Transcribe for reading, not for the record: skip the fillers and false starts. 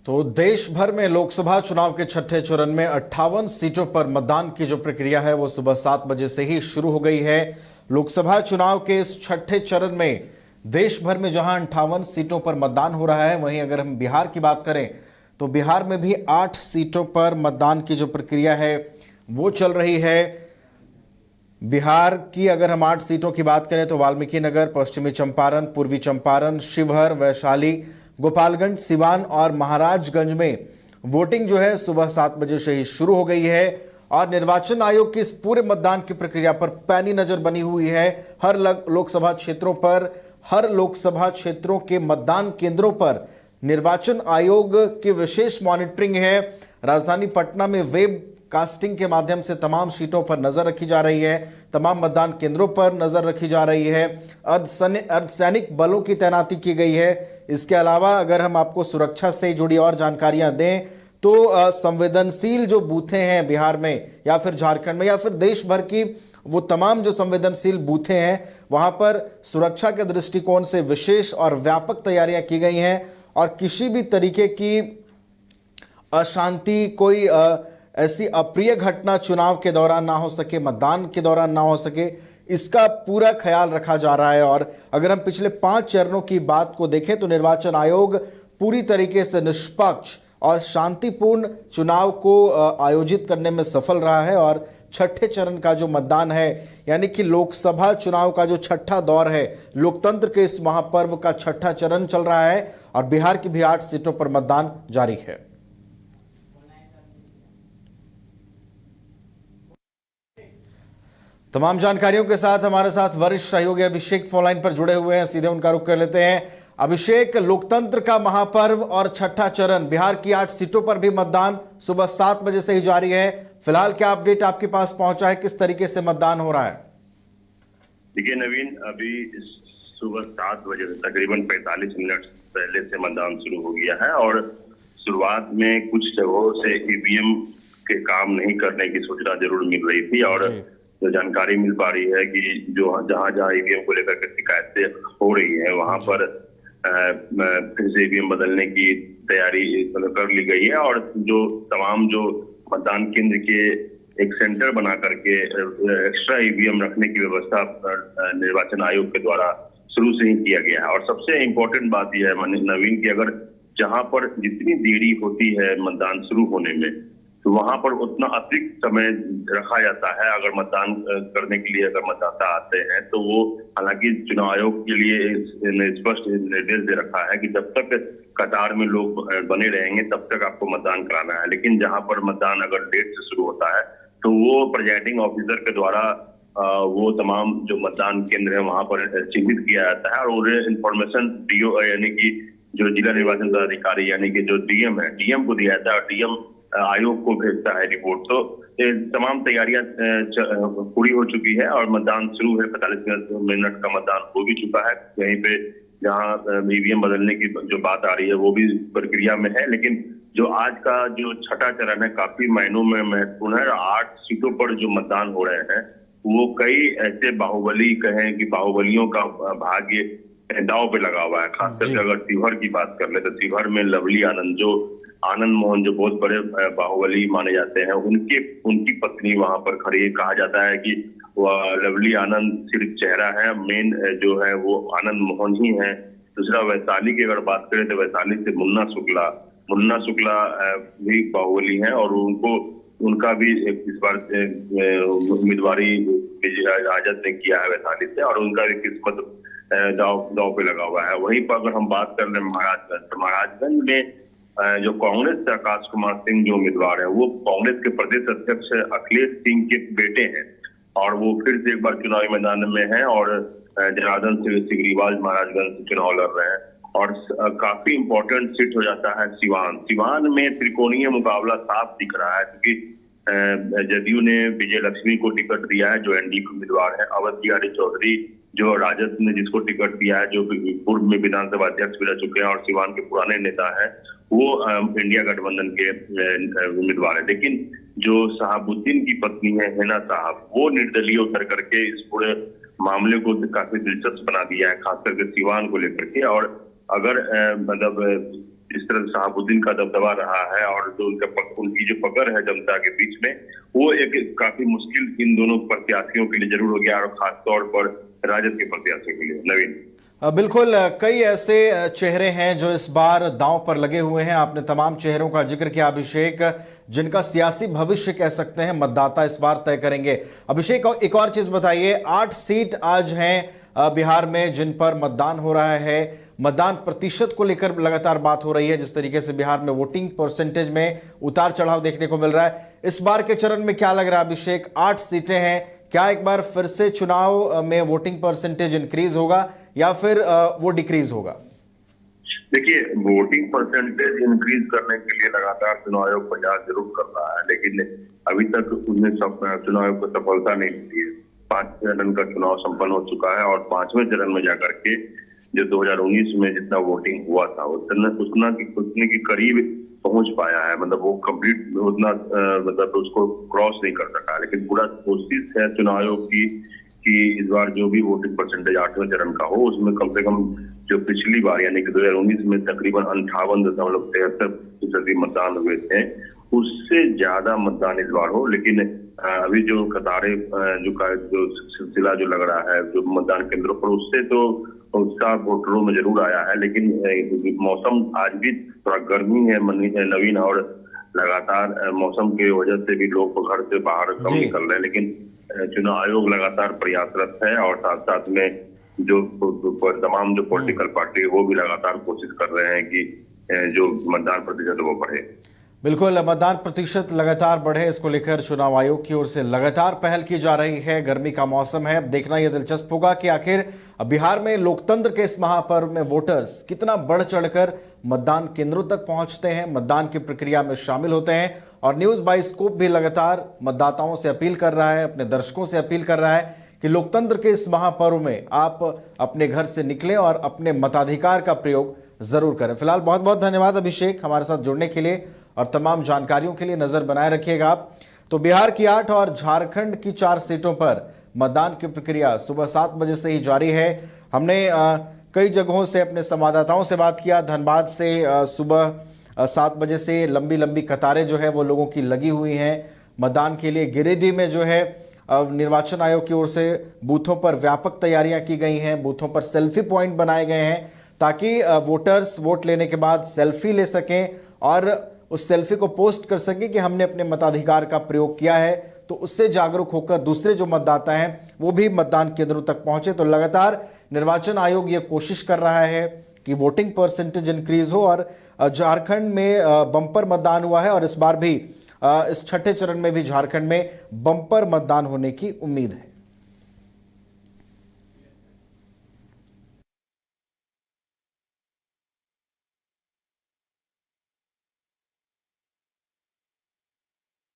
तो देश भर में लोकसभा चुनाव के छठे चरण में 58 सीटों पर मतदान की जो प्रक्रिया है वो सुबह 7 बजे से ही शुरू हो गई है। लोकसभा चुनाव के इस छठे चरण में देश भर में जहां 58 सीटों पर मतदान हो रहा है, वहीं अगर हम बिहार की बात करें तो बिहार में भी 8 सीटों पर मतदान की जो प्रक्रिया है वो चल रही है। बिहार की अगर हम 8 सीटों की बात करें तो वाल्मीकि नगर, पश्चिमी चंपारण, पूर्वी चंपारण, शिवहर, वैशाली, गोपालगंज, सिवान और महाराजगंज में वोटिंग जो है सुबह 7 बजे से ही शुरू हो गई है और निर्वाचन आयोग की इस पूरे मतदान की प्रक्रिया पर पैनी नजर बनी हुई है। हर लोकसभा क्षेत्रों पर, हर लोकसभा क्षेत्रों के मतदान केंद्रों पर निर्वाचन आयोग की विशेष मॉनिटरिंग है। राजधानी पटना में वेब कास्टिंग के माध्यम से तमाम सीटों पर नजर रखी जा रही है, तमाम मतदान केंद्रों पर नजर रखी जा रही है। अर्धसैनिक बलों की तैनाती की गई है। इसके अलावा अगर हम आपको सुरक्षा से जुड़ी और जानकारियां दें तो संवेदनशील जो बूथें हैं बिहार में या फिर झारखंड में या फिर देश भर की वो तमाम जो संवेदनशील बूथें हैं वहां पर सुरक्षा के दृष्टिकोण से विशेष और व्यापक तैयारियां की गई हैं और किसी भी तरीके की अशांति, कोई ऐसी अप्रिय घटना चुनाव के दौरान ना हो सके, मतदान के दौरान ना हो सके, इसका पूरा ख्याल रखा जा रहा है। और अगर हम पिछले 5 चरणों की बात को देखें तो निर्वाचन आयोग पूरी तरीके से निष्पक्ष और शांतिपूर्ण चुनाव को आयोजित करने में सफल रहा है और छठे चरण का जो मतदान है, यानी कि लोकसभा चुनाव का जो छठा दौर है, लोकतंत्र के इस महापर्व का छठा चरण चल रहा है और बिहार की भी 8 सीटों पर मतदान जारी है। तमाम जानकारियों के साथ हमारे साथ वरिष्ठ सहयोगी अभिषेक फोन लाइन पर जुड़े हुए हैं, सीधे उनका रुख कर लेते हैं। अभिषेक, लोकतंत्र का महापर्व और छठा चरण, बिहार की 8 सीटों पर भी मतदान सुबह 7 बजे से ही जारी है। फिलहाल क्या अपडेट आपके पास पहुंचा है, किस तरीके से मतदान हो रहा है? देखिए नवीन, अभी सुबह 7 बजे से तकरीबन 45 मिनट पहले से मतदान शुरू हो गया है और शुरुआत में कुछ जगहों से ईवीएम के काम नहीं करने की सूचना जरूर मिल रही थी और जो जानकारी मिल पा रही है कि जो जहां ईवीएम को लेकर के शिकायतें हो रही है वहां पर फिर से ईवीएम बदलने की तैयारी कर ली गई है और जो तमाम जो मतदान केंद्र के एक सेंटर बना करके एक्स्ट्रा ईवीएम रखने की व्यवस्था निर्वाचन आयोग के द्वारा शुरू से ही किया गया है। और सबसे इम्पोर्टेंट बात यह है नवीन की अगर जहां पर जितनी देरी होती है मतदान शुरू होने में तो वहां पर उतना अतिरिक्त समय रखा जाता है। अगर मतदान करने के लिए अगर मतदाता आते हैं तो वो, हालांकि चुनाव आयोग के लिए स्पष्ट निर्देश दे रखा है कि जब तक कतार में लोग बने रहेंगे तब तक आपको मतदान कराना है, लेकिन जहां पर मतदान अगर लेट से शुरू होता है तो वो प्रिजाइडिंग ऑफिसर के द्वारा वो तमाम जो मतदान केंद्र है वहां पर चिन्हित किया जाता है और उन्हें इंफॉर्मेशन डीओ यानी कि जो जिला निर्वाचन पदाधिकारी यानी कि जो डीएम है, डीएम को दिया जाता है और डीएम आयोग को भेजता है रिपोर्ट। तो तमाम तैयारियां पूरी हो चुकी है और मतदान शुरू है। 45 मिनट का मतदान हो भी चुका है। यहीं पे जहां ईवीएम बदलने की जो बात आ रही है वो भी प्रक्रिया में है, लेकिन जो आज का जो छठा चरण है काफी मायनों में महत्वपूर्ण है। 8 सीटों पर जो मतदान हो रहे हैं वो कई ऐसे बाहुबली कहें कि बाहुबलियों का भाग्य दांव पे लगा हुआ है। खासकर अगर शिवहर की बात कर ले तो शिवहर में लवली आनंद, जो आनंद मोहन जो बहुत बड़े बाहुबली माने जाते हैं, उनकी पत्नी वहां पर खड़ी है। कहा जाता है कि वह लवली आनंद सिर्फ चेहरा है, मेन जो है वो आनंद मोहन ही है। दूसरा वैशाली की अगर बात करें तो वैशाली से मुन्ना शुक्ला भी बाहुबली हैं और उनका भी इस बार उम्मीदवारी राजद ने किया है वैशाली से और उनका भी किस्मत दांव पे लगा हुआ है। वहीं पर अगर हम बात कर रहे हैं महाराजगंज में जो कांग्रेस से आकाश कुमार सिंह जो उम्मीदवार है वो कांग्रेस के प्रदेश अध्यक्ष अखिलेश सिंह के बेटे हैं और वो फिर से एक बार चुनावी मैदान में हैं और जनार्दन सिग्रीवाल महाराजगंज से चुनाव लड़ रहे हैं। और काफी इंपॉर्टेंट सीट हो जाता है सिवान में त्रिकोणीय मुकाबला साफ दिख रहा है क्योंकि जदयू ने विजय लक्ष्मी को टिकट दिया है जो एनडीए के उम्मीदवार है। अवध बिहारी चौधरी जो राजद ने जिसको टिकट दिया है, जो पूर्व में विधानसभा अध्यक्ष भी रह चुके हैं और सिवान के पुराने नेता है, वो इंडिया गठबंधन के उम्मीदवार है। लेकिन जो शहाबुद्दीन की पत्नी है हिना साहब, वो निर्दलीय उतर करके इस पूरे मामले को काफी दिलचस्प बना दिया है, खास करके सिवान को लेकर के। और अगर मतलब जिस तरह शहाबुद्दीन का दबदबा रहा है और जो उनकी जो पकड़ है जनता के बीच में, वो एक काफी मुश्किल इन दोनों प्रत्याशियों के लिए जरूर हो गया, और खासतौर पर राजद के प्रत्याशियों के लिए। नवीन, बिल्कुल, कई ऐसे चेहरे हैं जो इस बार दांव पर लगे हुए हैं। आपने तमाम चेहरों का जिक्र किया अभिषेक, जिनका सियासी भविष्य कह सकते हैं मतदाता इस बार तय करेंगे। अभिषेक, एक और चीज बताइए, 8 सीट आज हैं बिहार में जिन पर मतदान हो रहा है। मतदान प्रतिशत को लेकर लगातार बात हो रही है, जिस तरीके से बिहार में वोटिंग परसेंटेज में उतार चढ़ाव देखने को मिल रहा है। इस बार के चरण में क्या लग रहा है अभिषेक? 8 सीटें हैं, क्या एक बार फिर से चुनाव में वोटिंग परसेंटेज इंक्रीज होगा या फिर वो डिक्रीज होगा? देखिए, वोटिंग परसेंटेज इंक्रीज करने के लिए लगातार चुनाव आयोग प्रयास जरूर कर रहा है, लेकिन अभी तक उसने चुनाव आयोग को सफलता नहीं मिली है। 5 चरण का चुनाव संपन्न हो चुका है और 5वें चरण में जाकर के जो 2019 में जितना वोटिंग हुआ था उतने की करीब पहुंच पाया है। मतलब वो कंप्लीट उतना मतलब उसको क्रॉस नहीं कर सका, लेकिन पूरा कोशिश है चुनाव आयोग की कि इस बार जो भी वोटिंग परसेंटेज 8वें चरण का हो, उसमें कम से कम जो पिछली बार यानी कि 2019 में तकरीबन 58.73% मतदान हुए थे, उससे ज्यादा मतदान इस बार हो। लेकिन अभी जो कतारें जो सिलसिला जो लग रहा है जो मतदान केंद्रों पर, उससे तो उत्साह वोटरों में जरूर आया है, लेकिन मौसम आज भी थोड़ा गर्मी है नवीन, और लगातार मौसम की वजह से भी लोग घर से बाहर कम निकल रहे हैं। लेकिन चुनाव आयोग लगातार प्रयासरत है और साथ साथ में जो तमाम जो पॉलिटिकल पार्टी वो भी लगातार कोशिश कर रहे हैं कि जो मतदान प्रतिशत वो बढ़े। बिल्कुल, मतदान प्रतिशत लगातार बढ़े, इसको लेकर चुनाव आयोग की ओर से लगातार पहल की जा रही है। गर्मी का मौसम है, अब देखना यह दिलचस्प होगा कि आखिर बिहार में लोकतंत्र के इस महापर्व में वोटर्स कितना बढ़ चढ़कर मतदान केंद्रों तक पहुंचते हैं, मतदान की प्रक्रिया में शामिल होते हैं। और न्यूज बाइस्कोप भी लगातार मतदाताओं से अपील कर रहा है, अपने दर्शकों से अपील कर रहा है कि लोकतंत्र के इस महापर्व में आप अपने घर से निकलें और अपने मताधिकार का प्रयोग जरूर करें। फिलहाल बहुत बहुत धन्यवाद अभिषेक हमारे साथ जुड़ने के लिए और तमाम जानकारियों के लिए। नजर बनाए रखिएगा आप। तो बिहार की 8 और झारखंड की 4 सीटों पर मतदान की प्रक्रिया सुबह 7 बजे से ही जारी है। हमने कई जगहों से अपने संवाददाताओं से बात किया। धनबाद से सुबह 7 बजे से लंबी लंबी कतारें जो है वो लोगों की लगी हुई हैं मतदान के लिए। गिरिडीह में जो है निर्वाचन आयोग की ओर से बूथों पर व्यापक तैयारियां की गई हैं। बूथों पर सेल्फी पॉइंट बनाए गए हैं ताकि वोटर्स वोट लेने के बाद सेल्फी ले सकें और उस सेल्फी को पोस्ट कर सकें कि हमने अपने मताधिकार का प्रयोग किया है। तो उससे जागरूक होकर दूसरे जो मतदाता हैं वो भी मतदान केंद्रों तक पहुंचे। तो लगातार निर्वाचन आयोग ये कोशिश कर रहा है कि वोटिंग परसेंटेज इंक्रीज हो। और झारखंड में बम्पर मतदान हुआ है और इस बार भी इस छठे चरण में भी झारखंड में बम्पर मतदान होने की उम्मीद है।